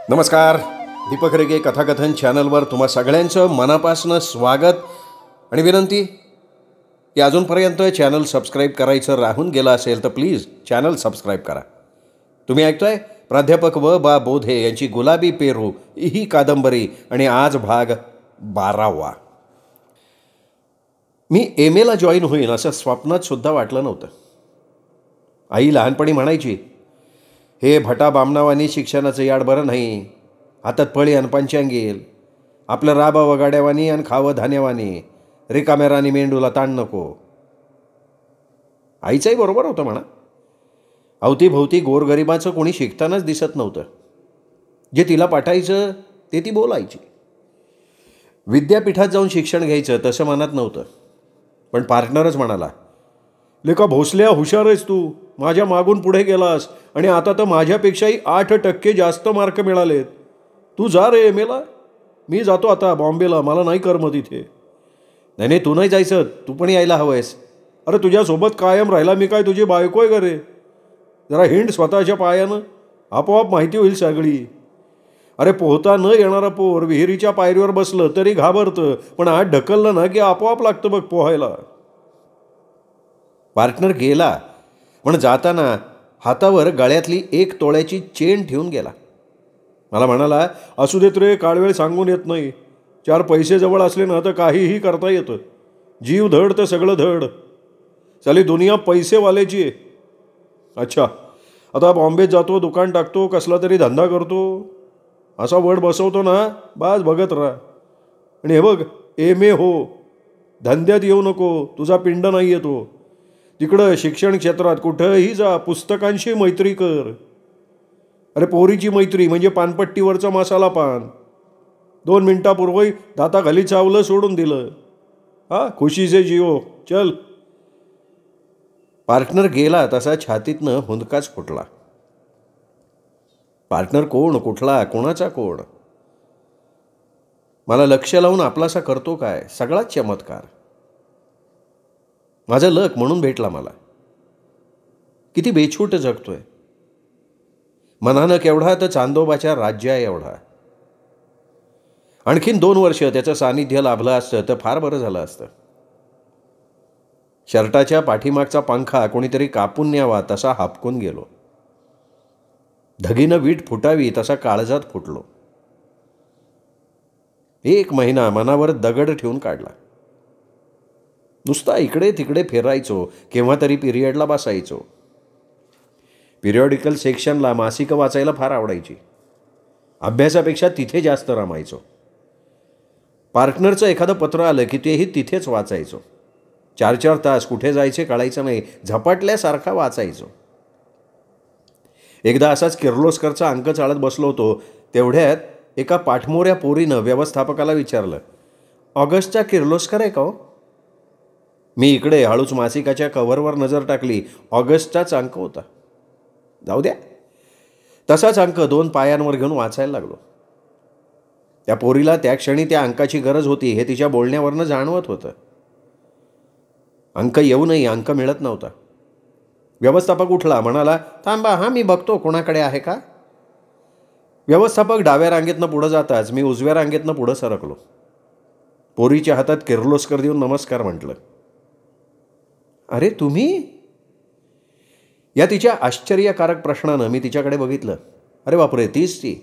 नमस्कार. दीपक रेगे कथाकथन चॅनलवर तुम्हा सगळ्यांचं मनापासून स्वागत आणि विनंती की अजूनपर्यंत चॅनल सबस्क्राईब करायचं राहून गेलं असेल तर प्लीज चॅनल सबस्क्राईब करा. तुम्ही ऐकतोय प्राध्यापक व बोधे यांची गुलाबी पेरू ही कादंबरी आणि आज भाग 12वा. मी MA जॉईन होईन असं स्वप्नात सुद्धा वाटलं नव्हतं. आई लहानपणी म्हणायची, हे भटा बामणावानी शिक्षणाचं याड बरं नाही, हातात पळी आणि पंचांगील, आपलं राबावं गाड्यावानी आणि खावं धान्यवानी, रिकाम्या राणी मेंडूला ताण नको. आईचाही बरोबर होतं म्हणा. अवतीभोवती गोरगरिबाचं कोणी शिकतानाच दिसत नव्हतं. जे तिला पाठायचं ते ती बोलायची. विद्यापीठात जाऊन शिक्षण घ्यायचं तसं मनात नव्हतं. पण पार्टनरच म्हणाला, लेका भोसल्या हुशार आहेस तू, माझ्या मागून पुढे गेलास आणि आता तर माझ्यापेक्षाही 8% जास्त मार्क मिळालेत. तू जा रे MA. मी जातो आता बॉम्बेला, मला नाही करमत इथे. नाही तू नाही जायचं, तू पण यायला हवंयस. अरे तुझ्यासोबत कायम राहिला मी काय तुझी बायको आहे का रे? जरा हिंड स्वतःच्या पायानं, आपोआप माहिती होईल सगळी. अरे पोहता न येणारा पोर विहिरीच्या पायरीवर बसलं तरी घाबरतं, पण आत ढकललं ना की आपोआप लागतं बघ पोहायला. पार्टनर गेला, पण जाताना हातावर गळ्यातली 1 तोळ्याची चेन ठेवून गेला. मला म्हणाला, असू देत रे, काळवेळ सांगून येत नाही. 4 पैसे जवळ असले ना तर काहीही करता येतं. जीव धड तर सगळं धड. साली दुनिया पैसेवाल्याची आहे. अच्छा, आता बॉम्बेत जातो, दुकान टाकतो, कसला तरी धंदा करतो, असा वड बसवतो ना, बाज बघत राहा. आणि हे बघ, MA हो, धंद्यात येऊ नको, तुझा पिंड नाही येतो. तिकडं शिक्षण क्षेत्रात कुठंही जा, पुस्तकांशी मैत्री कर. अरे पोरीची मैत्री म्हणजे पानपट्टीवरचा मसाला पान. 2 मिनिटापूर्वी दाताखाली चावलं, सोडून दिलं. खुशीचे जिओ, चल. पार्टनर गेला तसा छातीतनं हुंदकाच फुटला. पार्टनर कोण, कुठला, कोणाचा कोण? मला लक्ष लावून आपलासा करतो काय, सगळाच चमत्कार. माझा लक म्हणून भेटला मला. किती बेछूट जगतोय. मनानं केवढा तर चांदोबाच्या राज्या एवढा. आणखीन 2 वर्ष त्याचं सानिध्य लाभलं असतं तर फार बरं झालं असतं. शर्टाच्या पाठीमागचा पंखा कोणीतरी कापून न्यावा तसा हापकून गेलो. धगीनं वीट फुटावी तसा काळजात फुटलो. 1 महिना मनावर दगड ठेवून काढला. नुसता इकडे तिकडे फिरायचो, केव्हा तरी पिरियडला बसायचो. पिरियॉडिकल सेक्शनला मासिकं वाचायला फार आवडायची. अभ्यासापेक्षा तिथे जास्त रमायचो. पार्टनरचं एखादं पत्र आलं की तेही तिथेच वाचायचो. 4-4 तास कुठे जायचे कळायचं नाही, झपाटल्यासारखा वाचायचो. एकदा असाच किर्लोस्करचा अंक चाळत बसलो होतो, तेवढ्यात एका पाठमोऱ्या पोरीनं व्यवस्थापकाला विचारलं, ऑगस्टचा किर्लोस्कर आहे का हो? मी इकडे हळूच मासिकाच्या कव्हरवर नजर टाकली. ऑगस्टचाच अंक होता. जाऊ द्या, तसाच अंक 2 पायांवर घेऊन वाचायला लागलो. त्या पोरीला त्या क्षणी त्या अंकाची गरज होती हे तिच्या बोलण्यावरनं जाणवत होतं. अंक येऊनही अंक मिळत नव्हता. व्यवस्थापक उठला, म्हणाला, थांबा मी बघतो कोणाकडे आहे का. व्यवस्थापक डाव्या रांगेतनं पुढं जाताच मी उजव्या रांगेतनं पुढं सरकलो. पोरीच्या हातात किर्लोस्कर देऊन नमस्कार म्हटलं. अरे तुम्ही? या तिच्या आश्चर्यकारक प्रश्नानं मी तिच्याकडे बघितलं. अरे बापरे, तीच ती.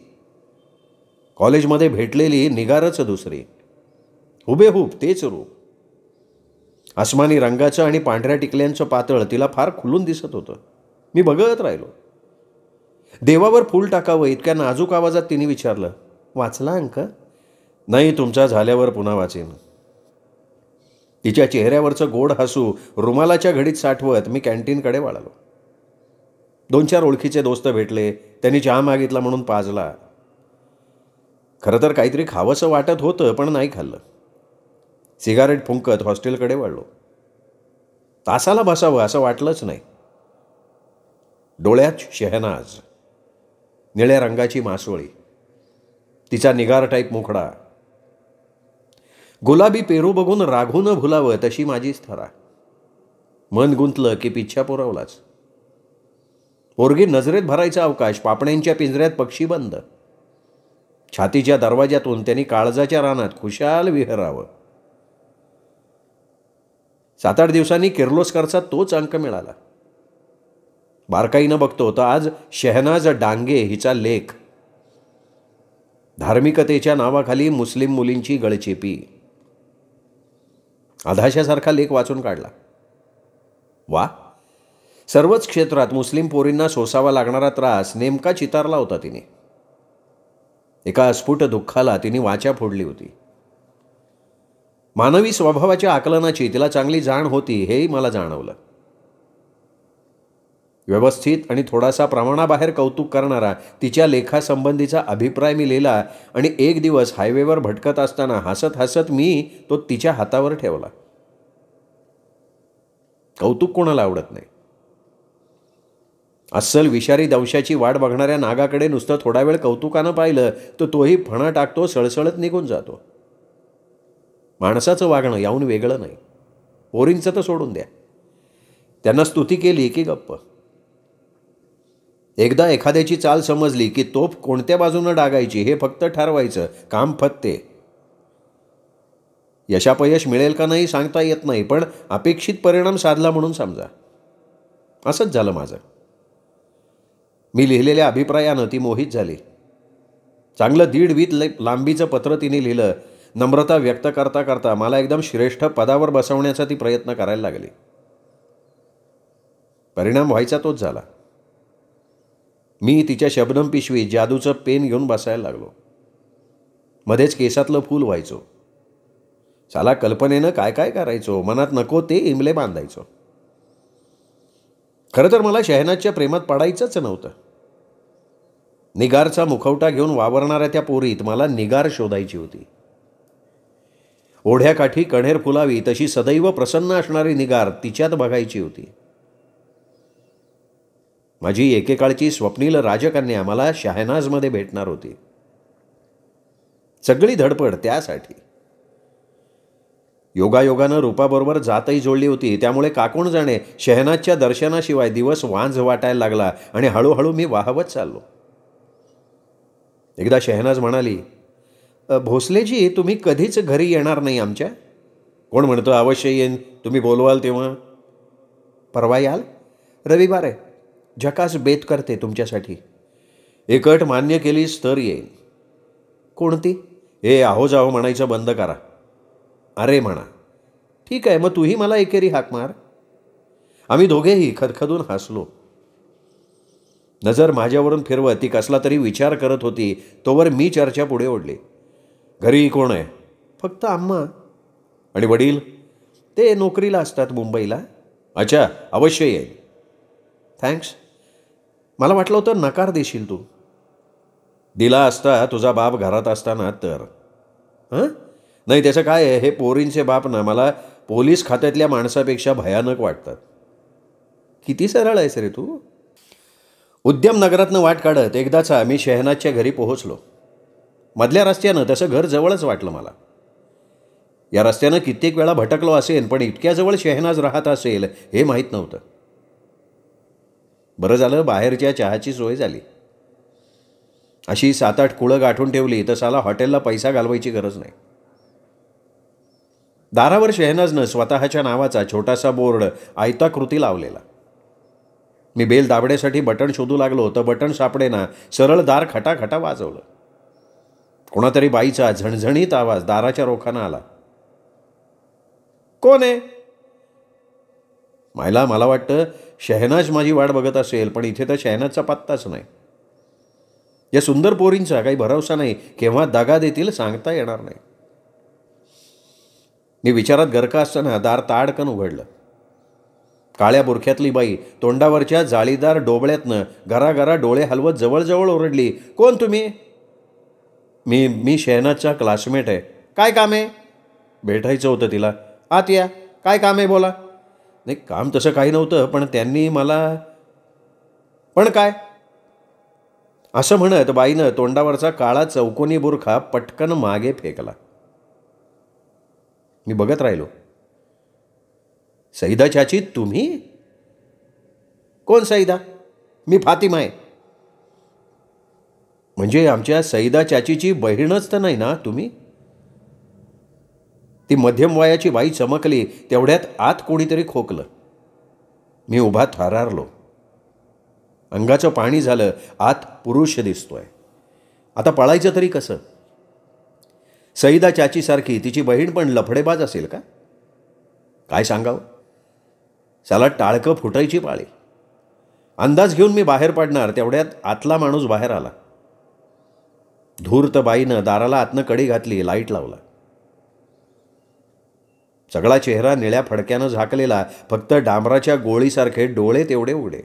कॉलेजमध्ये भेटलेली निगारच दुसरी. हुबेहूब तेच रूप. आसमानी रंगाचं आणि पांढऱ्या टिकल्यांचं पातळ तिला फार खुलून दिसत होतं. मी बघत राहिलो. देवावर फूल टाकावं इतक्या नाजूक आवाजात तिने विचारलं, वाचला अंक? नाही, तुमचा झाल्यावर पुन्हा वाचेन. तिच्या चेहऱ्यावरचं गोड हसू रुमालाच्या घडीत साठवत मी कॅन्टीनकडे वळालो. 2-4 ओळखीचे दोस्त भेटले. त्यांनी चहा मागितला म्हणून पाजला. खरं तर काहीतरी खावंसं वाटत होतं, पण नाही खाल्लं. सिगारेट फुंकत हॉस्टेलकडे वळलो. तासाला बसावं असं वाटलंच नाही. डोळ्यात शहनाज, निळ्या रंगाची मासोळी, तिचा निगार टाईप मुखडा. गुलाबी पेरू बघून राघून भुलावं तशी माझीच थरा. मन गुंतलं की पिच्छा पुरवलाच. पोरगी नजरेत भरायचा अवकाश, पापण्यांच्या पिंजऱ्यात पक्षी बंद. छातीच्या दरवाज्यातून त्यांनी काळजाच्या रानात खुशाल विहरावं. 7-8 दिवसांनी किर्लोस्करचा तोच अंक मिळाला. बारकाईनं बघतो तर आज शहनाज डांगे हिचा लेख, धार्मिकतेच्या नावाखाली मुस्लिम मुलींची गळचेपी, आधाशासारखा लेख वाचून काढला. वा, सर्वच क्षेत्रात मुस्लिम पोरींना सोसावा लागणारा त्रास नेमका चितारला होता तिने. एका अस्फुट दुःखाला तिने वाचा फोडली होती. मानवी स्वभावाच्या आकलनाची तिला चांगली जाण होती, हेही मला जाणवलं. व्यवस्थित आणि थोडासा प्रमाणाबाहेर कौतुक करणारा तिच्या लेखासंबंधीचा अभिप्राय मी लिहिला आणि एक दिवस हायवेवर भटकत असताना हसत हसत मी तो तिच्या हातावर ठेवला. कौतुक कोणाला आवडत नाही. अस्सल विषारी दंशाची वाट बघणाऱ्या नागाकडे नुसतं थोडा वेळ कौतुकानं पाहिलं तर तोही फणा टाकतो, सळसळत निघून जातो. माणसाचं वागणं याहून वेगळं नाही. पोरींचं तर सोडून द्या, त्यांना स्तुती केली की गप्प. एकदा एखाद्याची चाल समजली की तोफ कोणत्या बाजूनं डागायची हे फक्त ठरवायचं, काम फत्ते. यशापयश मिळेल का नाही सांगता येत नाही, पण अपेक्षित परिणाम साधला म्हणून समजा. असंच झालं माझं. मी लिहिलेल्या अभिप्रायानं ती मोहित झाली. चांगलं 1.5 वीत लांबीचं पत्र तिने लिहिलं. नम्रता व्यक्त करता करता मला एकदम श्रेष्ठ पदावर बसवण्याचा ती प्रयत्न करायला लागली. परिणाम व्हायचा तोच झाला. मी तिच्या शबनम पिशवीत जादूचं पेन घेऊन बसायला लागलो. मध्येच केसातलं फूल व्हायचो. साला कल्पनेनं काय काय करायचो, मनात नको ते इमले बांधायचो. खरं तर मला शहनाजच्या प्रेमात पडायचंच नव्हतं. निगारचा मुखवटा घेऊन वावरणाऱ्या त्या पोरीत मला निगार शोधायची होती. ओढ्याकाठी कण्हेर फुलावी तशी सदैव प्रसन्न असणारी निगार तिच्यात बघायची होती. माझी एकेकाळची स्वप्नील राजकन्या मला शहनाजमध्ये भेटणार होती. सगळी धडपड त्यासाठी. योगायोगानं रूपाबरोबर जातही जोडली होती, त्यामुळे काकोण जाणे शहनाजच्या दर्शनाशिवाय दिवस वांझ वाटायला लागला आणि हळूहळू मी वाहवत चाललो. एकदा शहनाज म्हणाली, भोसलेजी तुम्ही कधीच घरी येणार नाही आमच्या? कोण म्हणतं अवश्य येईन, तुम्ही बोलवाल तेव्हा. परवा याल? रविवार आहे, झकास बेत करते तुमच्यासाठी. एक अट मान्य केलीस तर येईन. कोणती? हे आहो जाहो म्हणायचं बंद करा. अरे म्हणा. ठीक आहे, मग तूही मला एकेरी हाक मार. आम्ही दोघेही खदखदून हसलो. नजर माझ्यावरून फिरवत ती कसला तरी विचार करत होती, तोवर मी चर्चा पुढे ओढली. घरी कोण आहे? फक्त आम्हा. आणि वडील? ते नोकरीला असतात मुंबईला. अच्छा, अवश्य येईल. थँक्स. मला वाटलं होतं नकार देशील तू. दिला असता तुझा बाप घरात असताना तर. हां नाही, त्याचं काय आहे, हे पोरींचे बाप ना मला पोलीस खात्यातल्या माणसापेक्षा भयानक वाटतात. किती सरळ आहेस रे तू. उद्यमनगरातनं वाट काढत एकदाचा मी शहनाजच्या घरी पोहोचलो. मधल्या रस्त्यानं तसं घर जवळच वाटलं मला. या रस्त्यानं कित्येक वेळा भटकलो असेल, पण इतक्या जवळ शहनाज राहत असेल हे माहीत नव्हतं. बरं झालं बाहेरच्या चहाची सोय झाली. अशी 7-8 कुळं गाठून ठेवली तर साला हॉटेलला पैसा घालवायची गरज नाही. दारावर शहनाजनं स्वतःच्या नावाचा छोटासा बोर्ड आयताकृती लावलेला. मी बेल दाबण्यासाठी बटण शोधू लागलो तर बटण सापडेना. सरळ दार खटाखटा वाजवलं. कोणातरी बाईचा झणझणीत आवाज दाराच्या रोखानं आला. कोण आहे? मला वाटतं शहनाज माझी वाट बघत असेल, पण इथे तर शहनाजचा पत्ताच नाही. या सुंदर पोरींचा काही भरवसा नाही, केव्हा दगा देतील सांगता येणार नाही. मी विचारात गरका असताना दार ताडकन उघडलं. काळ्या बुरख्यातली बाई तोंडावरच्या जाळीदार डोबळ्यातनं गरागरा डोळे हलवत जवळजवळ ओरडली, कोण तुम्ही? मी शहनाजचा क्लासमेट आहे. काय काम आहे? भेटायचं होतं तिला. आत या. काय काम आहे बोला. नाही काम तसं काही नव्हतं, पण त्यांनी मला. पण काय? असं म्हणत बाईनं तोंडावरचा काळा चौकोनी बुरखा पटकन मागे फेकला. मी बघत राहिलो. सईदा चाची तुम्ही? कोण सईदा? मी फातिमा आहे. म्हणजे आमच्या सईदा चाचीची बहीणच तर नाही ना तुम्ही? ती मध्यम वयाची बाई चमकली तेवढ्यात आत कोणीतरी खोकलं. मी उभा थरारलो. अंगाचं पाणी झालं. आत पुरुष दिसतोय. आता पळायचं तरी कसं? सईदा चाचीसारखी तिची बहीण पण लफडेबाज असेल का? काय सांगावं? साला टाळकं फुटायची पाळी. अंदाज घेऊन मी बाहेर पडणार तेवढ्यात आतला माणूस बाहेर आला. धूर्त बाईनं दाराला आतनं कडी घातली, लाईट लावला. सगळा चेहरा निळ्या फडक्यानं झाकलेला, फक्त डांबराच्या गोळीसारखे डोळे तेवढे उघडे.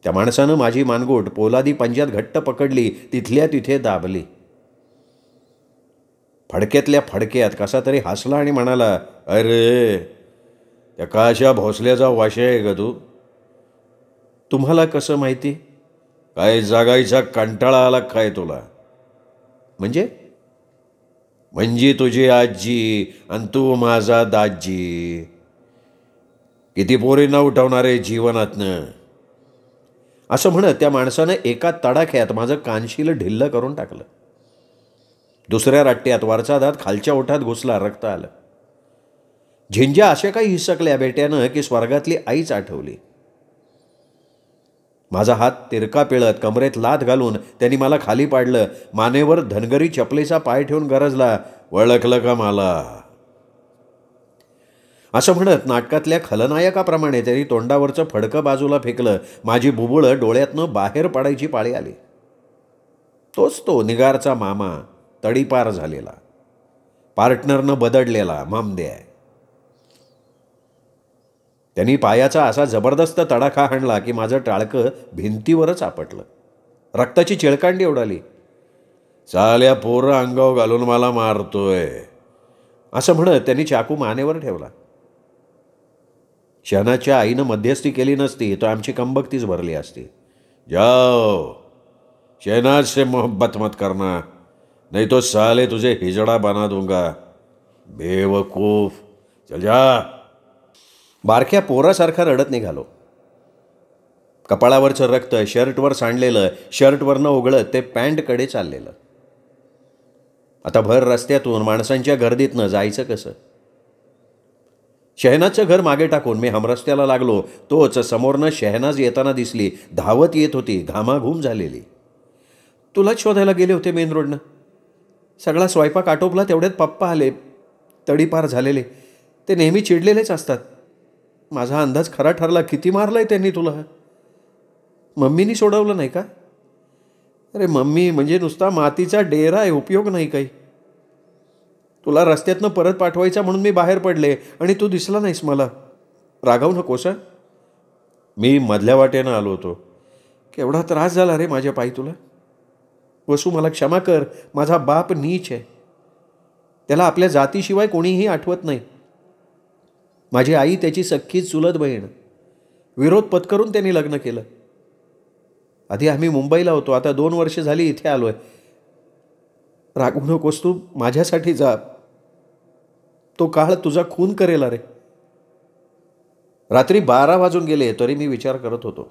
त्या माणसानं माझी मानगूट पोलादी पंजात घट्ट पकडली, तिथल्या तिथे दाबली. फडक्यातल्या फडक्यात कसा तरी हसला आणि म्हणाला, अरे त्या काशा भोसल्याचा वाशे आहे का तू? तुम्हाला कसं माहिती? काय जागायचा कंटाळा आला काय तुला? म्हणजे तुझी आजी आणि तू माझा दाजी. किती पोरींना उठवणारे जीवनातनं. असं म्हणत त्या माणसानं एका तडाख्यात माझं कानशील ढिल्लं करून टाकलं. दुसऱ्या रट्ट्यात वरचा दात खालच्या ओठात घुसला, रक्त आलं. झिंज्या अशा काही हिसकल्या बेट्यानं की स्वर्गातली आईच आठवली. माझा हात तिरका पिळत कमरेत लाथ घालून त्यांनी मला खाली पाडलं. मानेवर धनगरी चपलेचा पाय ठेवून गरजला, ओळखलं का मला? असं म्हणत नाटकातल्या खलनायकाप्रमाणे त्यांनी तोंडावरचं फडकं बाजूला फेकलं. माझी बुबुळं डोळ्यातनं बाहेर पडायची पाळी आली. तोच तो निगारचा मामा, तडीपार झालेला, पार्टनरनं बदडलेला मामद्या. त्यांनी पायाचा असा जबरदस्त तडाखा हाणला की माझं टाळकं भिंतीवरच आपटलं. रक्ताची चिळकांडी उडाली. चाल्या पोरं अंगावर घालून मला मारतोय असं म्हणत त्यांनी चाकू मानेवर ठेवला. शहनाजच्या आईनं मध्यस्थी केली नसती तर आमची कंबक्तीच भरली असती. जाओ, शहनाज से मोहब्बत मत करना, नहीं तो साले तुझे हिजड़ा बना दूंगा. बेवकूफ, चल जा. बारक्या पोरासारखा रडत निघालो. कपाळावरचं रक्त शर्टवर सांडलेलं, शर्टवरनं ओघळत ते पॅन्टकडे चाललेलं. आता भर रस्त्यातून माणसांच्या गर्दीतनं जायचं कसं? शहनाजचं घर मागे टाकून मी हमरस्त्याला लागलो. तोच समोरनं शहनाज येताना दिसली. धावत येत होती, घामाघूम झालेली. तुलाच शोधायला गेले होते मेन रोडनं. सगळा स्वयंपाक आटोपला तेवढ्यात पप्पा आले, तडीपार झालेले. ते नेहमी चिडलेलेच असतात. माझा अंदाज खरा ठरला. किती मारलंय त्यांनी तुला? मम्मीनी सोडवलं नाही का? अरे मम्मी म्हणजे नुसता मातीचा डेरा आहे, उपयोग नाही काही. तुला रस्त्यातनं परत पाठवायचा म्हणून मी बाहेर पडले आणि तू दिसला नाहीस मला. रागावू नकोस. मी मधल्या वाटेनं आलो होतो. केवढा त्रास झाला रे माझ्या पायी तुला. वसू मला क्षमा कर. माझा बाप नीच आहे. त्याला आपल्या जातीशिवाय कोणीही आठवत नाही. माझी आई त्याची सख्खी चुलत बहीण. विरोध पत्करून त्यांनी लग्न केलं. आधी आम्ही मुंबईला होतो, आता 2 वर्ष झाली इथे आलोय. रागवू नकोस तू. माझ्यासाठी जा. तो काळ तुझा खून करेल रे. रात्री 12 वाजून गेले तरी मी विचार करत होतो.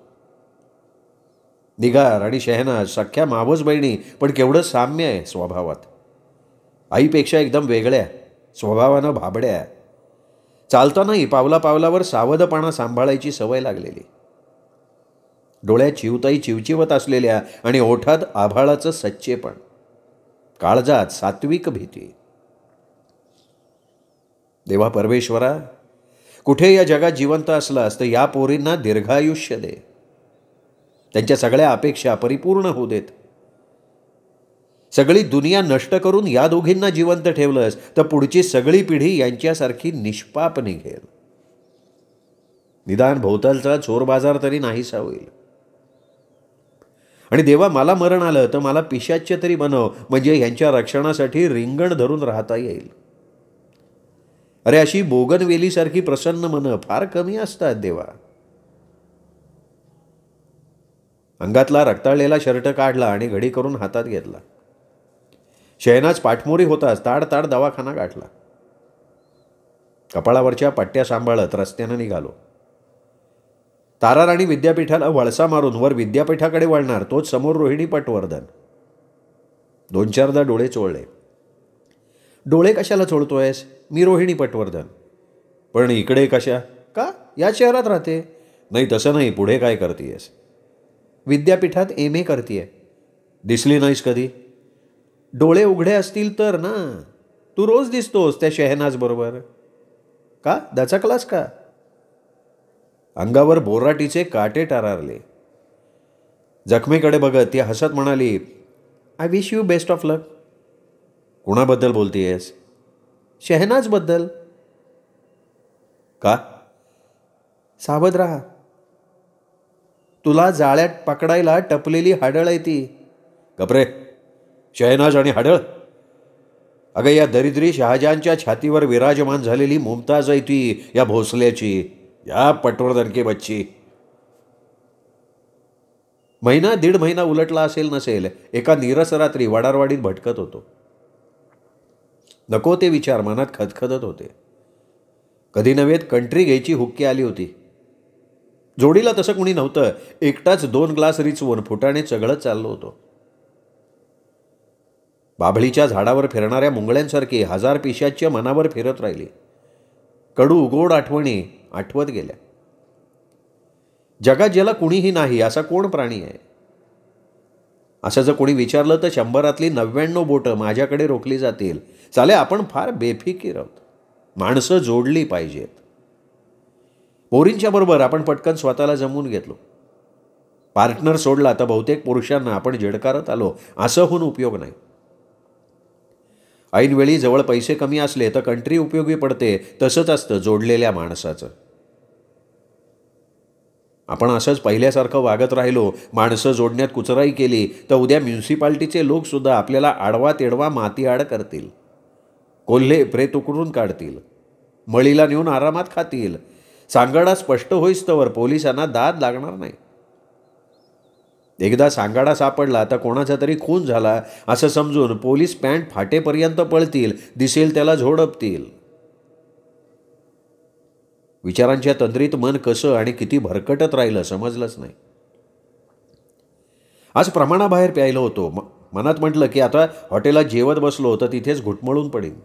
निगार आणि शहनाज सख्या मावस बहिणी, पण केवढं साम्य आहे स्वभावात. आईपेक्षा एकदम वेगळ्या, स्वभावानं भाबड्या. चालतानाही पावला पावलावर सावधपणा सांभाळायची सवय लागलेली. डोळ्यात चिवताई चिवचिवत असलेल्या आणि ओठात आभाळाचं सच्चेपण. काळजात सात्विक भीती. देवा परमेश्वरा, कुठे या जगात जिवंत असलास तर या पोरींना दीर्घायुष्य दे. त्यांच्या सगळ्या अपेक्षा परिपूर्ण होऊ देत. सगळी दुनिया नष्ट करून या दोघींना जिवंत ठेवलंस तर पुढची सगळी पिढी यांच्यासारखी निष्पाप निघेल. निदान भोवतालचा चोर बाजार तरी नाहीसा होईल. आणि देवा, मला मरण आलं तर मला पिशाच्य तरी बनव, म्हणजे यांच्या रक्षणासाठी रिंगण धरून राहता येईल. अरे अशी बोगनवेलीसारखी प्रसन्न मनं फार कमी असतात देवा. अंगातला रक्ताळलेला शर्ट काढला आणि घडी करून हातात घेतला. शहनाज पाठमोरी होताच ताड ताड दवाखाना गाठला. कपाळावरच्या पट्ट्या सांभाळत रस्त्यानं निघालो. ताराराणी विद्यापीठाला वळसा मारून वर विद्यापीठाकडे वळणार तोच समोर रोहिणी पटवर्धन. 2-4दा डोळे चोळले. डोळे कशाला चोळतोयस? मी रोहिणी पटवर्धन. पण इकडे कशा? का? या शहरात राहते. नाही तसं नाही, पुढे काय करतेयस? विद्यापीठात MA करतेय. दिसली नाहीस कधी? डोळे उघडे असतील तर ना. तू रोज दिसतोस त्या शहनाज बरोबर. का? दचकलास का? अंगावर बोराटीचे काटे टारारले. जखमेकडे बघत ती हसत म्हणाली, I wish you best of luck. कुणाबद्दल बोलतेयस? शहनाजबद्दल. का? सावध राहा. तुला जाळ्यात पकडायला टपलेली हाडळ आहे ती. गपरे. शहनाज आणि हाडळ? अगं या दरिद्री शहाजहानच्या छातीवर विराजमान झालेली मुमताज आहे ती, या भोसल्याची, या पटवर्धन के बच्ची. 1.5 महिना उलटला असेल नसेल, एका नीरस रात्री वडारवाडीत भटकत होतो. नको ते विचार मनात खदखदत होते. कधी नव्हेत कंट्री घ्यायची हुक्की आली होती. जोडीला तसं कुणी नव्हतं. एकटाच 2 ग्लास रिचवून फुटाणे चघळत चाललो होतो. बाभळीच्या झाडावर फिरणाऱ्या मुंगळ्यांसारखी 1000 पिशाच्या मनावर फिरत राहिली. कडू गोड आठवणी आठवत गेल्या. जगात ज्याला कुणीही नाही असा कोण प्राणी आहे? असं जर कोणी विचारलं तर 100रातली 99 बोटं माझ्याकडे रोखली जातील. चाले आपण फार बेफिकीर आहोत. माणसं जोडली पाहिजेत. पोरींच्या बरोबर आपण पटकन स्वतःला जमवून घेतलो. पार्टनर सोडला तर बहुतेक पुरुषांना आपण झेडकारत आलो असं होऊन उपयोग नाही. ऐनवेळी जवळ पैसे कमी असले तर कंट्री उपयोगी पडते. तसंच असतं जोडलेल्या माणसाचं. आपण असंच पहिल्यासारखं वागत राहिलो, माणसं जोडण्यात कुचराई केली तर उद्या म्युन्सिपाल्टीचे लोकसुद्धा आपल्याला आडवा तेडवा मातीआड करतील. कोल्हे प्रेत उकडून काढतील. मळीला नेऊन आरामात खातील. सांगाडा स्पष्ट होईस्तवर पोलिसांना दाद लागणार नाही. एकदा सांगाडा सापडला तर कोणाचा तरी खून झाला असं समजून पोलीस पॅन्ट फाटेपर्यंत पळतील, दिसेल त्याला झोडपतील. विचारांच्या तंद्रीत मन कसं आणि किती भरकटत राहिलं समजलंच नाही. आज प्रमाणाबाहेर प्यायलो होतो. मनात म्हटलं की आता हॉटेलात जेवत बसलो तर तिथेच घुटमळून पडीन.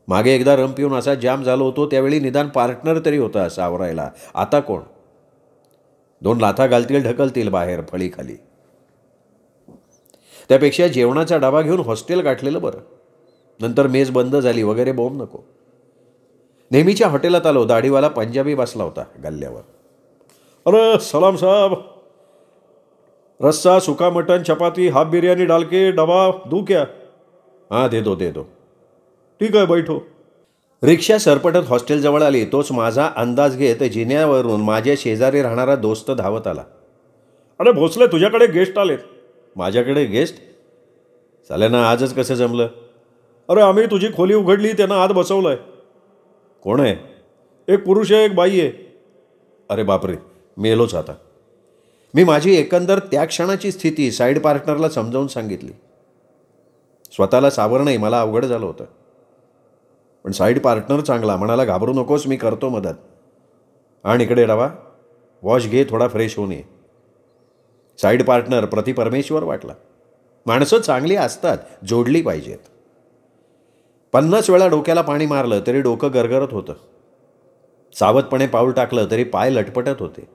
मागे एकदा रम पिऊन असा जाम झालो होतो, त्यावेळी निदान पार्टनर तरी होता सावरायला. आता कोण? 2 लाथा घालतील, ढकलतील बाहेर फळीखाली. त्यापेक्षा जेवणाचा डबा घेऊन हॉस्टेल गाठलेलं बरं. नंतर मेस बंद झाली वगैरे बोंब नको. नेहमीच्या हॉटेलात आलो. दाढीवाला पंजाबी बसला होता गल्ल्यावर. अरे सलाम साहब, रस्सा, सुका मटन, चपाती, हाफ बिर्याणी डाल के डबा दूं क्या? हां दे दो. ठीक आहे बैठो. रिक्षा सरपटत हॉस्टेलजवळ आली. तोच माझा अंदाज घेत जिन्यावरून माझ्या शेजारी राहणारा दोस्त धावत आला. अरे भोसले, तुझ्याकडे गेस्ट आलेत. माझ्याकडे गेस्ट? चालेना, आजच कसं जमलं? अरे आम्ही तुझी खोली उघडली, त्यांना आत बसवलंय. कोण आहे? एक पुरुष आहे, एक बाई आहे. अरे बापरे, मेलोच आता. मी माझी एकंदर त्या क्षणाची स्थिती साईड पार्टनरला समजावून सांगितली. स्वतःला सावरणंही मला अवघड झालं होतं. पण साईड पार्टनर चांगला, म्हणाला घाबरू नकोस, मी करतो मदत. आणि इकडे डबा, वॉश घे, थोडा फ्रेश होऊन ये. साईड पार्टनर प्रति परमेश्वर वाटला. माणसं चांगली असतात, जोडली पाहिजेत. 50 वेळा डोक्याला पाणी मारलं तरी डोकं गरगरत होतं. सावधपणे पाऊल टाकलं तरी पाय लटपटत होते.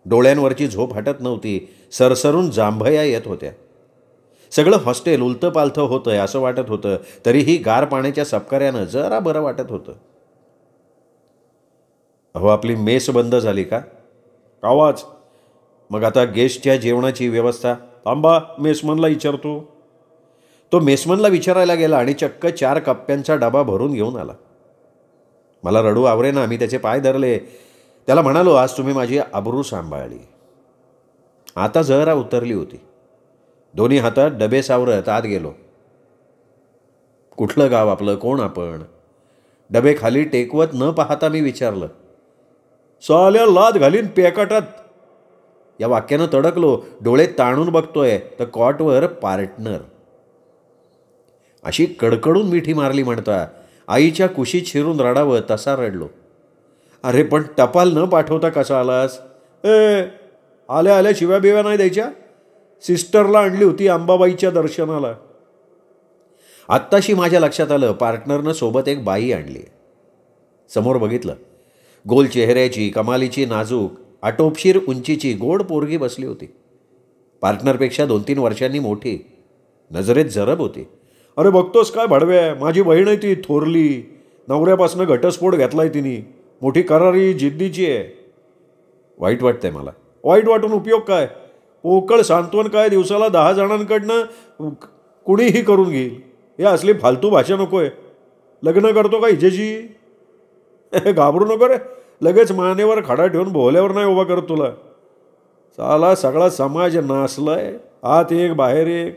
डोळ्यांवरची झोप हटत नव्हती. सरसरून जांभया येत होत्या. सगळं हॉस्टेल उलतं पालथं होतंय असं वाटत होतं. तरीही गार पाण्याच्या सपकाऱ्यानं जरा बरं वाटत होतं. अहो, आपली मेस बंद झाली का? आवाज. मग आता गेस्टच्या जेवणाची व्यवस्था? थांबा, मेसमनला विचारतो. तो मेसमनला विचारायला गेला आणि चक्क 4 कप्प्यांचा डबा भरून घेऊन आला. मला रडू आवरेना. मी त्याचे पाय धरले. त्याला म्हणालो, आज तुम्ही माझी आबरू सांभाळली. आता जरा उतरली होती. दोन्ही हातात डबे सावरत आत गेलो. कुठलं गाव आपलं? कोण आपण? डबे खाली टेकवत न पाहता मी विचारलं. साल्या लाद घालीन पेकाटात. या वाक्यानं तडकलो. डोळे ताणून बघतोय तर कॉटवर पार्टनर. अशी कडकडून मिठी मारली म्हणता आईच्या कुशीत शिरून रडावं तसा रडलो. अरे पण टपाल न पाठवता कसा आलास? आल्या आल्या शिव्या बिव्या नाही द्यायच्या. सिस्टरला आणली होती अंबाबाईच्या दर्शनाला. आत्ताशी माझ्या लक्षात आलं पार्टनरनं सोबत एक बाई आणली. समोर बघितलं, गोल चेहऱ्याची, कमालीची, नाजूक, आटोपशीर उंचीची गोड पोरगी बसली होती. पार्टनरपेक्षा 2-3 वर्षांनी मोठी, नजरेत जरब होती. अरे बघतोस काय भडव्या, माझी बहीण आहे ती थोरली. नवऱ्यापासून घटस्फोट घेतलाय तिने. मोठी करारी जिद्दीची आहे. वाईट वाटतंय मला. वाईट वाटून उपयोग काय? पोकळ सांत्वन काय दिवसाला 10 जणांकडनं कुणीही करून घेईल. हे असली फालतू भाषा नको आहे. लग्न करतो का हिजेशी? घाबरू नको रे. लगेच मानेवर खडा ठेवून भोवल्यावर नाही उभा करत तुला. साला सगळा समाज नासलाय. आत एक बाहेर एक.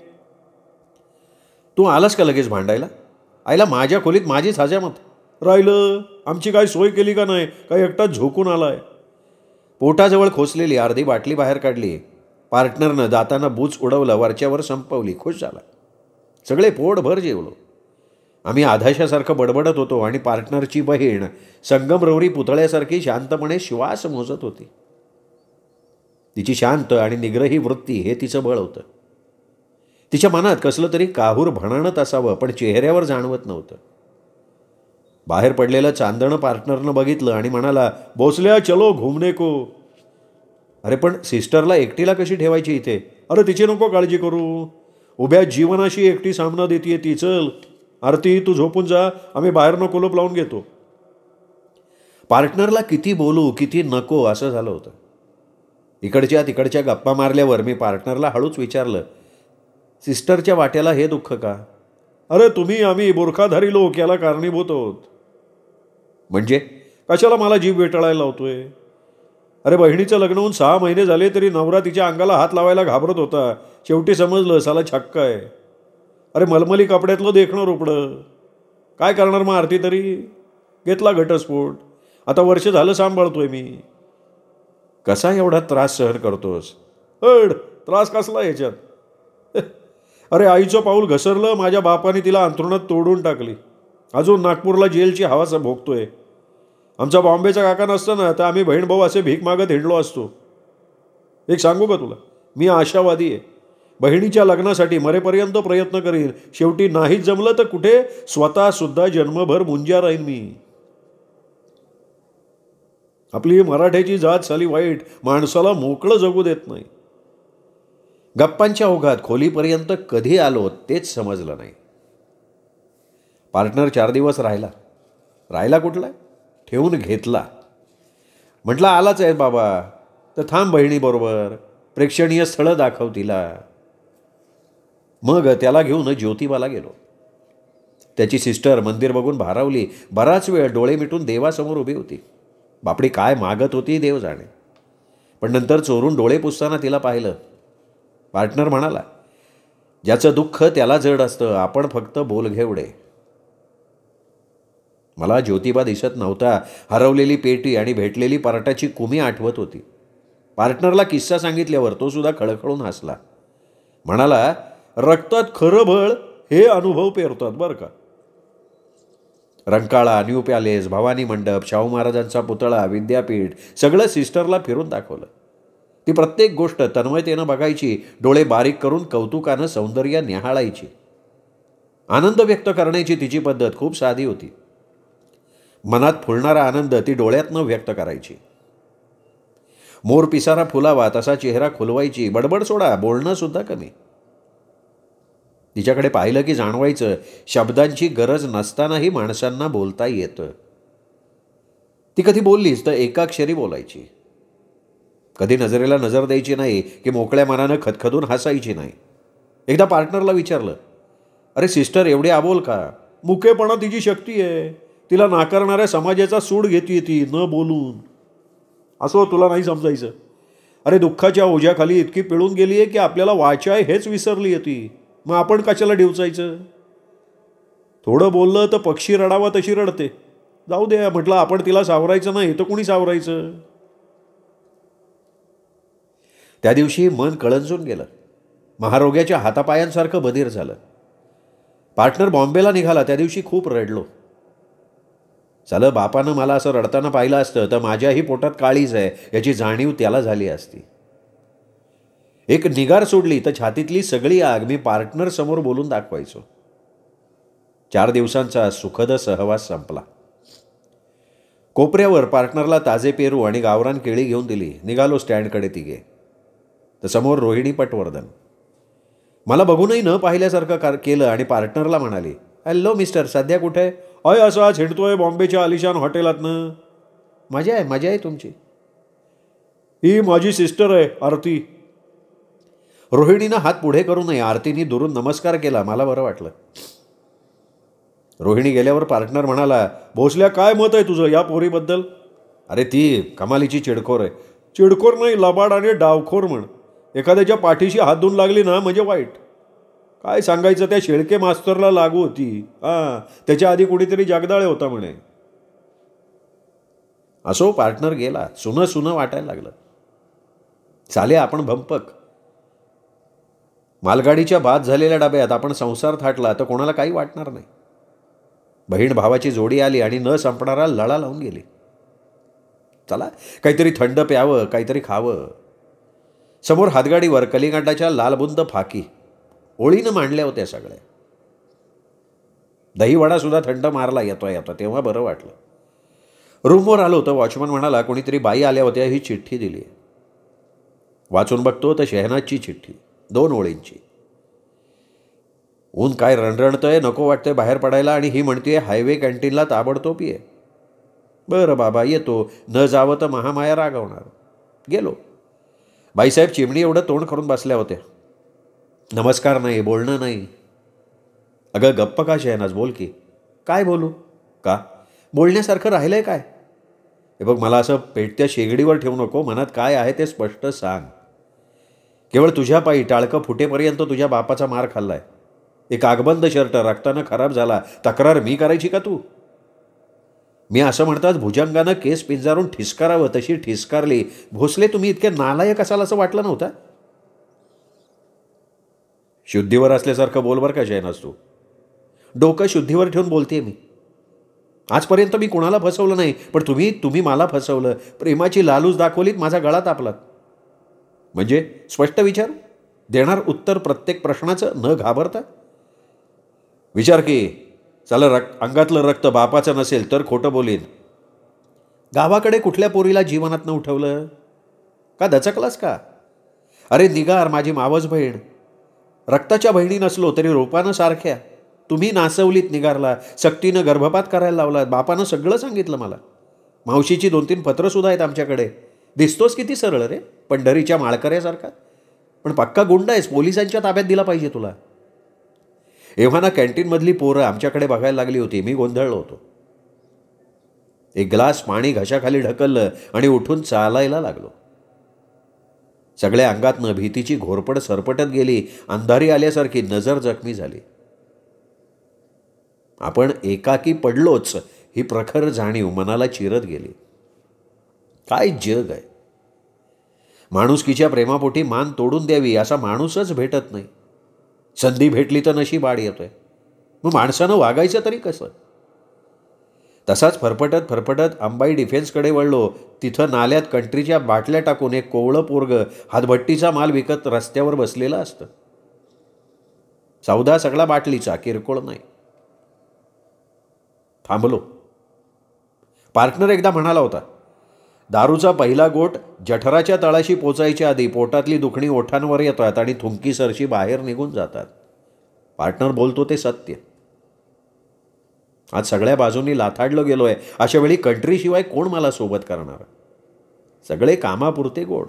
तू आलास का लगेच भांडायला? आईला माझ्या खोलीत माझीच हजामत. राहिलं आमची काय सोय केली का नाही? काय एकटाच झोकून आलाय? पोटाजवळ खोचलेली अर्धी बाटली बाहेर काढली. पार्टनरनं दातानं बूच उडवलं, वरच्यावर संपवली. खुश झाला. सगळे पोटभर जेवलो. आम्ही आधाशासारखं बडबडत होतो आणि पार्टनरची बहीण संगमरवरी पुतळ्यासारखी शांतपणे श्वास मोजत होती. तिची शांत आणि निग्रही वृत्ती हे तिचं बळ होतं. तिच्या मनात कसलं तरी काहूर भणाणत असावं, पण चेहऱ्यावर जाणवत नव्हतं. बाहेर पडलेलं चांदणं पार्टनरनं बघितलं आणि म्हणाला, भोसल्या चलो घुमने को. अरे पण सिस्टरला एकटीला कशी ठेवायची इथे? अरे तिची नको काळजी करू. उभ्या जीवनाशी एकटी सामना देतीये ती. चल आरती, तू झोपून जा, आम्ही बाहेरनं कुलूप लावून घेतो. पार्टनरला किती बोलू किती नको असं झालं होतं. इकडच्या तिकडच्या गप्पा मारल्यावर मी पार्टनरला हळूच विचारलं, सिस्टरच्या वाट्याला हे दुःख का? अरे तुम्ही आम्ही बुरखाधारी लोक याला कारणीभूत आहोत. म्हणजे कशाला मला जीव वेटाळायला लावतोय? अरे बहिणीचं लग्न होऊन 6 महिने झाले तरी नवरा तिच्या अंगाला हात लावायला घाबरत होता. शेवटी समजलं साला छक्क आहे. अरे मलमली कपड्यातलं देखणं रोपडं. काय करणार मग आरती तरी? घेतला घटस्फोट. आता वर्ष झालं सांभाळतोय मी. कसा एवढा त्रास सहन करतोस? त्रास कसला याच्यात? अरे आईचं पाऊल घसरलं, माझ्या बापाने तिला अंथरुणात तोडून टाकली. अजून नागपूरला जेलची हवा भोगतोय. आमचा बॉम्बेचा काका नसताना तर आम्ही बहीण भाऊ असे भीक मागत हिंडलो असतो. एक सांगू का तुला, मी आशावादी आहे. बहिणीच्या लग्नासाठी मरेपर्यंत प्रयत्न करीन. शेवटी नाहीच जमलं तर कुठे स्वतः सुद्धा जन्मभर मुंजा राहीन मी. आपली मराठ्याची जात साली वाईट, माणसाला मोकळं जगू देत नाही. गप्पांच्या ओघात खोलीपर्यंत कधी आलो तेच समजलं नाही. पार्टनर 4 दिवस राहिला कुठला? ठेवून घेतला. म्हटलं आलाच आहे बाबा तर थांब बहिणीबरोबर, प्रेक्षणीय स्थळं दाखव तिला. मग त्याला घेऊन ज्योतिबाला गेलो. त्याची सिस्टर मंदिर बघून भारावली. बराच वेळ डोळे मिटून देवासमोर उभी होती. बापडी काय मागत होती देव जाणे. पण नंतर चोरून डोळे पुसताना तिला पाहिलं. पार्टनर म्हणाला, ज्याचं दुःख त्याला जड असतं, आपण फक्त बोलघेवडे. मला ज्योतिबा दिसत नव्हता. हरवलेली पेटी आणि भेटलेली पार्टाची कुमी आठवत होती. पार्टनरला किस्सा सांगितल्यावर तो सुद्धा खळखळून हसला. म्हणाला, रक्तात खरं बळ हे अनुभव पेरतात बरं का. रंकाळा, न्यू पॅलेस, भवानी मंडप, शाहू महाराजांचा पुतळा, विद्यापीठ सगळं सिस्टरला फिरून दाखवलं. ती प्रत्येक गोष्ट तन्मयतेनं बघायची. डोळे बारीक करून कौतुकानं सौंदर्य न्याहाळायची. आनंद व्यक्त करण्याची तिची पद्धत खूप साधी होती. मनात फुलणारा आनंद ती डोळ्यातनं व्यक्त करायची. मोर पिसारा फुलावा तसा चेहरा खुलवायची. बडबड सोडा, बोलणं सुद्धा कमी. तिच्याकडे पाहिलं की जाणवायचं, शब्दांची गरज नसतानाही माणसांना बोलता येतं. ती कधी बोललीच तर एकाक्षरी बोलायची. कधी नजरेला नजर द्यायची नाही की मोकळ्या मनानं खदखदून हसायची नाही. एकदा पार्टनरला विचारलं, अरे सिस्टर एवढी आबोल का? मुकेपणा तिची शक्ती आहे. तिला नाकारणाऱ्या समाजाचा सूड घेते ती न बोलून. असं तुला नाही समजायचं. अरे दुःखाच्या ओझ्याखाली इतकी पिळून गेली आहे की आपल्याला वाचाय हेच विसरली आहे ती. मग आपण कशाला डिवचायचं? थोडं बोललं तर पक्षी रडावा तशी रडते. जाऊ दे म्हटलं, आपण तिला सावरायचं नाही तर कुणी सावरायचं? त्या दिवशी मन कळंजून गेलं. महारोग्याच्या हातापायांसारखं बधीर झालं. पार्टनर बॉम्बेला निघाला त्या दिवशी खूप रडलो. सालं बापानं मला असं रडताना पाहिलं असतं तर माझ्याही पोटात काळीज आहे याची जाणीव त्याला झाली असती. एक निगार सोडली तर छातीतली सगळी आग मी पार्टनर समोर बोलून दाखवायचो. 4 दिवसांचा सुखद सहवास संपला. कोपऱ्यावर पार्टनरला ताजे पेरू आणि गावरान केळी घेऊन दिली. निघालो स्टँडकडे तिघे. तर समोर रोहिणी पटवर्धन मला बघूनही न पाहिल्यासारखं केलं आणि पार्टनरला म्हणाली, हॅलो मिस्टर, सध्या कुठे? अय असा छिडतोय बॉम्बेच्या आलिशान हॉटेलातनं. मजा आहे तुमची. ही माझी सिस्टर आहे आरती. रोहिणीनं हात पुढे करू नये. आरतीने दुरून नमस्कार केला. मला बरं वाटलं. रोहिणी गेल्यावर पार्टनर म्हणाला, भोसल्या काय मत आहे तुझं या पोरीबद्दल? अरे ती कमालीची चिडखोर आहे. चिडखोर नाही, लबाड आणि डावखोर म्हण. एखाद्याच्या पाठीशी हात धुवून लागली ना म्हणजे वाईट. काय सांगायचं, त्या शेळके मास्तरला लागू होती. त्याच्या आधी कुणीतरी जगदाळे होता म्हणे. असो, पार्टनर गेला. सुनं वाटायला लागलं. चाले आपण भंपक. मालगाडीच्या बाद झालेल्या डब्यात आपण संसार थाटला तर कोणाला काही वाटणार नाही. बहीण भावाची जोडी आली आणि न संपणारा लळा लावून गेली. चला काहीतरी थंड प्यावं, काहीतरी खावं. समोर हातगाडीवर कलिंगडाच्या लालबुंद फाकी ओळीनं मांडल्या होत्या सगळ्या. दहीवडासुद्धा थंड मारला येता तेव्हा बरं वाटलं. रूमवर आलो तर वॉचमन म्हणाला, कोणीतरी बाई आल्या होत्या, ही चिठ्ठी दिली. वाचून बघतो तर शहनाजची चिठ्ठी, 2 ओळींची. ऊन काय रणरणतंय, नको वाटतंय बाहेर पडायला आणि ही म्हणते हायवे कॅन्टीनला ताबडतोब ये. बरं बाबा येतो. न जावं तर महामाया रागवणार. गेलो. बाईसाहेब चिमणी एवढं तोंड करून बसल्या होत्या. नमस्कार नाही, बोलणं नाही. अगं गप्प का शहनाज, बोल की. काय बोलू? का? बोलण्यासारखं राहिलंय काय? हे बघ, मला असं पेटत्या शेगडीवर ठेवू नको. मनात काय आहे ते स्पष्ट सांग. केवळ तुझ्या पायी टाळकं फुटेपर्यंत तुझ्या बापाचा मार खाल्लाय. एक आगबंद शर्ट रक्तानं खराब झाला, तक्रार मी करायची का तू? मी असं म्हणताच भुजंगानं केस पिंजारून ठिसकारावं तशी ठिसकारली. भोसले, तुम्ही इतके नालायक असाल असं वाटलं नव्हतं. शुद्धीवर असल्यासारखं बोल बरं का शहनाज तू. डोकं शुद्धीवर ठेवून बोलतेय मी. आजपर्यंत मी कुणाला फसवलं नाही, पण तुम्ही मला फसवलं. प्रेमाची लालूच दाखवलीत, माझा गळा तापलात. म्हणजे स्पष्ट विचार, देणार उत्तर प्रत्येक प्रश्नाचं न घाबरता. विचार की. चला अंगातलं रक्त बापाचं नसेल तर खोटं बोलीन. गावाकडे कुठल्या पोरीला जीवनातनं उठवलं का? दचकलास का? अरे निगार, माझी मावस बहीण. रक्ताच्या बहिणी नसलो तरी रूपानं सारख्या. तुम्ही नासवलीत निगारला, सक्तीनं गर्भपात करायला लावलात. बापानं सगळं सांगितलं मला. मावशीची 2-3 पत्रंसुद्धा आहेत आमच्याकडे. दिसतोस किती सरळ रे, पंढरीच्या माळकऱ्यासारखा. पण पक्का गुंड आहेस, पोलिसांच्या ताब्यात दिला पाहिजे तुला. एव्हाना कॅन्टीनमधली पोरं आमच्याकडे बघायला लागली होती. मी गोंधळलो होतो. एक ग्लास पाणी घशाखाली ढकललं आणि उठून चालायला लागलो. सगळ्या अंगातनं भीतीची घोरपड सरपटत गेली. अंधारी आल्यासारखी नजर जखमी झाली. आपण एकाकी पडलोच ही प्रखर जाणीव मनाला चिरत गेली. काय जग आहे. माणुसकीच्या प्रेमापोटी मान तोडून द्यावी असा माणूसच भेटत नाही. संधी भेटली तर नशीब आड येतोय. मग माणसानं वागायचं तरी कसं? तसाच फरफटत अंबाई डिफेन्सकडे वळलो. तिथं नाल्यात कंट्रीच्या बाटल्या टाकून एक कोवळं पोरगं हातभट्टीचा माल विकत रस्त्यावर बसलेलं असतं. सौदा सगळा बाटलीचा, किरकोळ नाही. थांबलो. पार्टनर एकदा म्हणाला होता, दारूचा पहिला गोट जठराच्या तळाशी पोचायच्या आधी पोटातली दुखणी ओठांवर येतात आणि थुंकी सरशी बाहेर निघून जातात. पार्टनर बोलतो ते सत्य. आज सगळ्या बाजूंनी लाथाडलो गेलोय. अशा वेळी कंट्रीशिवाय कोण मला सोबत करणार? सगळे कामापुरते गोड.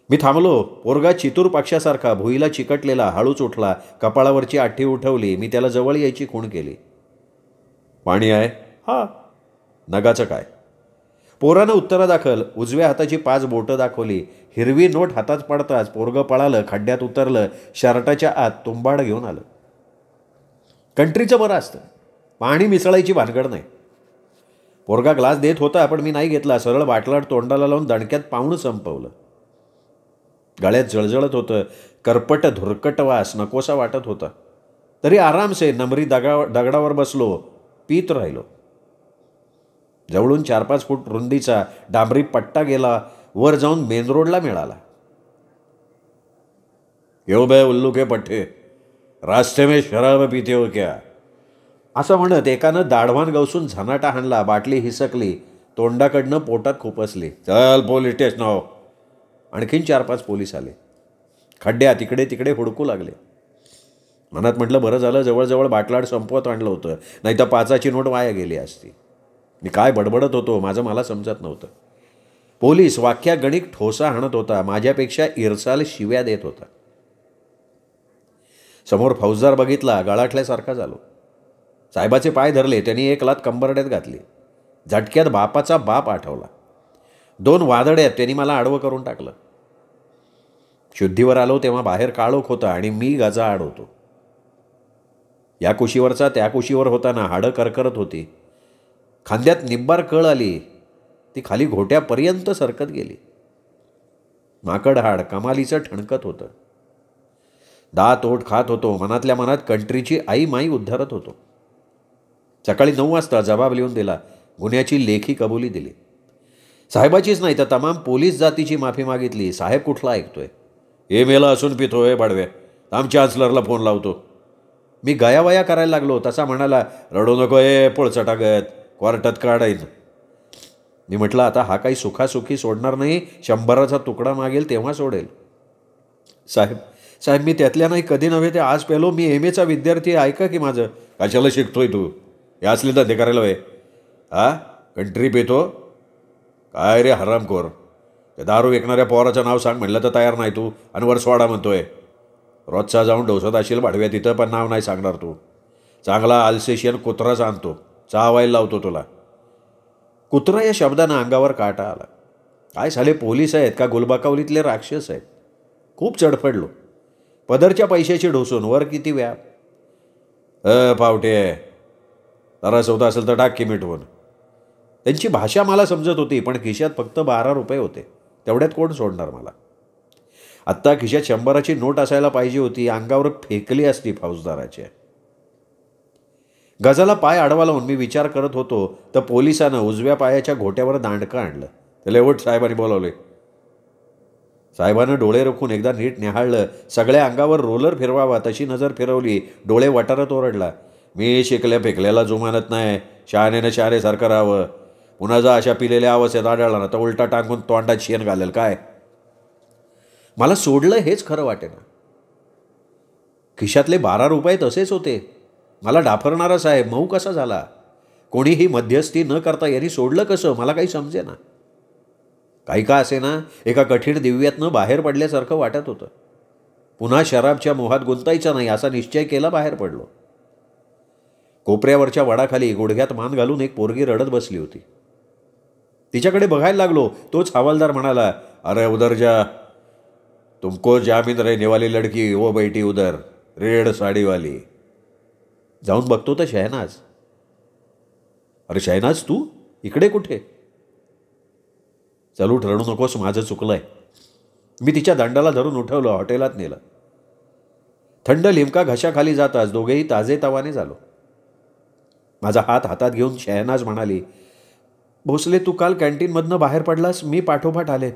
मी थांबलो. पोरगा चितूर पक्षासारखा भुईला चिकटलेला हळूच उठला. कपाळावरची आठी उठवली. मी त्याला जवळ यायची खूण केली. पाणी आहे? हा. नगाचं काय? पोरानं उत्तरादाखल उजव्या हाताची 5 बोटं दाखवली. हिरवी नोट हातात पडताच पोरगं पळालं, खड्ड्यात उतरलं, शर्टाच्या आत तुंबाड घेऊन आलं. कंट्रीचं बरं असतं, पाणी मिसळायची भानगड नाही. पोरगा ग्लास देत होता पण मी नाही घेतला. सरळ बाटलाट तोंडाला लावून दणक्यात पाऊण संपवलं. गळ्यात जळजळत होतं. करपट धुरकट वास नकोसा वाटत होता. तरी आरामसे नमरी दगडावर बसलो, पीत राहिलो. जवळून 4-5 फूट रुंदीचा डांबरी पट्टा गेला, वर जाऊन मेन रोडला मिळाला. "यो बे उल्लू के पठ्ठे, रास्ते में शराब पीते हो क्या?" असं म्हणत एकानं दाढवान गवसून झनाटा हाणला. बाटली हिसकली, तोंडाकडनं पोटात खुपसली. "चल पोलीस स्टेशनावर." आणखीन 4-5 पोलीस आले. खड्ड्यात इकडे तिकडे हुडकू लागले. मनात म्हटलं, बरं झालं जवळजवळ बाटलाड संपवत आणलं होतं, नाही तर 5ची नोट वाया गेली असती. मी काय बडबडत होतो माझं मला समजत नव्हतं. पोलीस वाक्यागणिक ठोसा हाणत होता, माझ्यापेक्षा इरसाल शिव्या देत होता. समोर फौजदार बघितला, गळाटल्यासारखा झालो. साहेबाचे पाय धरले, त्यांनी एक लाथ कंबरड्यात घातली. झटक्यात बापाचा बाप आठवला. 2 वादड्यात त्यांनी मला आडवं करून टाकलं. शुद्धीवर आलो तेव्हा बाहेर काळोख होता आणि मी गजाआड होतो. या कुशीवरचा त्या कुशीवर होताना हाडं करकरत होती. खांद्यात निब्बार कळ आली, ती खाली घोट्यापर्यंत सरकत गेली. माकड हाड कमालीचं ठणकत होतं. दात ओठ खात होतो. मनातल्या मनात कंट्रीची आई माई उद्धारत होतो. सकाळी 9 वाजता जबाब लिहून दिला. गुन्ह्याची लेखी कबुली दिली. साहेबाचीच नाही तर तमाम पोलीस जातीची माफी मागितली. साहेब कुठला ऐकतोय? हे मेला असून पितोय बडव्या, आमच्या चान्सलरला फोन लावतो. मी गयावया करायला लागलो. तसा म्हणाला, रडू नको पोळचटागत, क्वार्टात काढाईन. मी म्हटलं, आता हा काही सुखासुखी सोडणार नाही, 100चा तुकडा मागेल तेव्हा सोडेल. साहेब मी त्यातल्या नाही, कधी नव्हे ते आज पेलो. मी MAचा विद्यार्थी, ऐका की माझं. कशाला शिकतोय तू? हे असले धंदे करायला वय? कंट्री पितो काय रे हरामखोर? ते दारू विकणाऱ्या पोराचं नाव सांग म्हणलं तर तयार नाही तू, आणि वर सोडा म्हणतोय. रोजचा जाऊन डोसत असेल भाडव्या तिथं, पण नाव नाही सांगणार तू. चांगला अल्सेशियन कुत्राच आणतो, चावायला लावतो तुला. कुत्रा या शब्दानं अंगावर काटा आला. काय साले पोलीस आहेत का गुलबाकावलीतले राक्षस आहेत? खूप चडफडलो. पदरच्या पैशाची ढोसून वर किती व्याप. पावटे, जरा होत असेल तर टाक की मिटवून. त्यांची भाषा मला समजत होती, पण खिशात फक्त 12 रुपये होते. तेवढ्यात कोण सोडणार मला? आत्ता खिशात 100ची नोट असायला पाहिजे होती. अंगावर फेकली असती फौजदाराच्या. गजाला पाय आडवा लावून मी विचार करत होतो तर पोलिसानं उजव्या पायाच्या घोट्यावर दांडकं आणलं. त्याला उठ, साहेबांनी बोलावले. साहेबानं डोळे रोखून एकदा नीट निहाळलं. सगळ्या अंगावर रोलर फिरवावा तशी नजर फिरवली. डोळे वटारत ओरडला, मी शिकल्या फेकल्याला जुमानत नाही. शहाण्यानं शहाण्यासारखं राहावं. पुन्हा जा अशा पिलेल्या अवस्थेत आढळला ना तर उलटा टाकून तोंडात शेण घालेल काय? मला सोडलं हेच खरं वाटेना. खिशातले 12 रुपये तसेच होते. मला डाफरणारा साहेब मऊ कसा झाला? कोणीही मध्यस्थी न करता यांनी सोडलं कसं? मला काही समजेना. काही का असे ना, एका कठीण दिव्यातनं बाहेर पडल्यासारखं वाटत होतं. पुन्हा शराबच्या मोहात गुंतायचा नाही असा निश्चय केला. बाहेर पडलो. कोपऱ्यावरच्या वडाखाली गुडघ्यात मान घालून एक पोरगी रडत बसली होती. तिच्याकडे बघायला लागलो. तोच हवालदार म्हणाला, अरे उधर जा, तुमको जामीन रहने वाली लड़की वो बैठी उधर, रेड साडीवाली. जाऊन बघतो तर शहनाज. अरे शहनाज, तू इकडे कुठे? चल उठ, रडू नकोस, माझं चुकलंय. मी तिच्या दंडाला धरून उठवलं, हॉटेलात नेलं. थंड लिमका घशाखाली जाताच दोघेही ताजेतवाने झालो. माझा हात हातात घेऊन शहनाज म्हणाली, भोसले तू काल कॅन्टीनमधनं बाहेर पडलास, मी पाठोपाठ आले.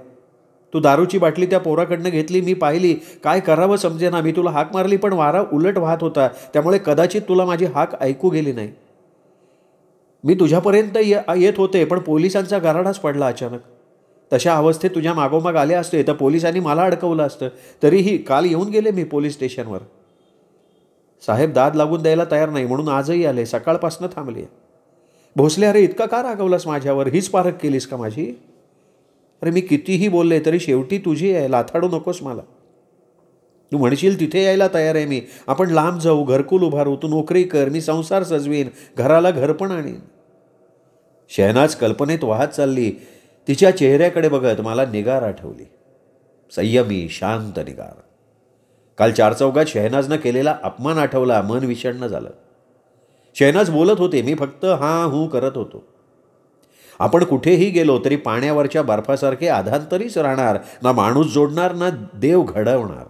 तू दारूची बाटली त्या पोराकडनं घेतली, मी पाहिली. काय करावं समजेना. मी तुला हाक मारली पण वारा उलट वाहत होता, त्यामुळे कदाचित तुला माझी हाक ऐकू गेली नाही. मी तुझ्यापर्यंत येत होते पण पोलिसांचा गराडाच पडला अचानक. तशा अवस्थेत तुझ्या मागोमाग आले असते तर पोलिसांनी मला अडकवलं असतं. तरीही काल येऊन गेले मी पोलीस स्टेशनवर. साहेब दाद लागून द्यायला तयार नाही म्हणून आजही आले, सकाळपासून थांबले. भोसले अरे इतका का रागवलास माझ्यावर? हीच पारख केलीस का माझी? अरे मी कितीही बोलले तरी शेवटी तुझी आहे, लाथाडू नकोस मला. तू म्हणशील तिथे यायला तयार आहे मी. आपण लांब जाऊ, घरकुल उभारू, तू नोकरी कर, मी संसार सजवीन, घराला घर पण आणीन. शहनाज कल्पनेत वाहत चालली. तिच्या चेहऱ्याकडे बघत मला निगार आठवली. संयमी शांत निगार. काल 4 चौघात शहनाजनं केलेला अपमान आठवला. मन विषण्ण झालं. शहनाज बोलत होते, मी फक्त हां हूं करत होतो. आपण कुठेही गेलो तरी पाण्यावरच्या बर्फासारखे आधांतरीच राहणार. ना माणूस जोडणार ना देव घडवणार.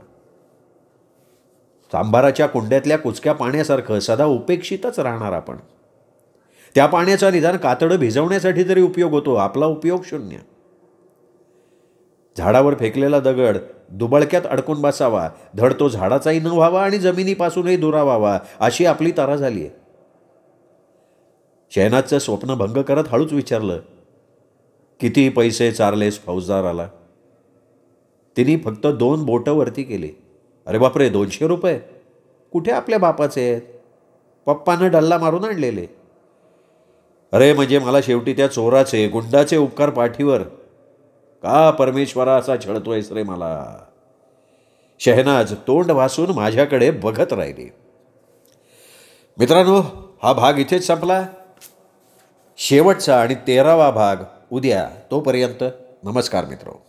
सांभाराच्या कुंड्यातल्या कुचक्या पाण्यासारखं सदा उपेक्षितच राहणार आपण. त्या पाण्याचा निदान कातडं भिजवण्यासाठी तरी उपयोग होतो, आपला उपयोग शून्य. झाडावर फेकलेला दगड दुबळक्यात अडकून बसावा, धड तो झाडाचाही न व्हावा आणि जमिनीपासूनही दुरावावा, अशी आपली तरा झाली आहे. शहनाजचं स्वप्न भंग करत हळूच विचारलं, किती पैसे चारलेस फौजदाराला? तिने फक्त 2 बोटं वरती केली. अरे बापरे, 200 रुपये? कुठे आपल्या बापाचे आहेत? पप्पानं डल्ला मारून आणलेले. अरे म्हणजे मला शेवटी त्या चोराचे, गुंडाचे उपकार पाठीवर का परमेश्वरा असा छळतोयस रे मला? शहनाज तोंड वासून माझ्याकडे बघत राहिली. मित्रांनो, हा भाग इथेच संपला. शेवटचा आणि 13वा भाग उद्या. तोपर्यंत नमस्कार मित्रो.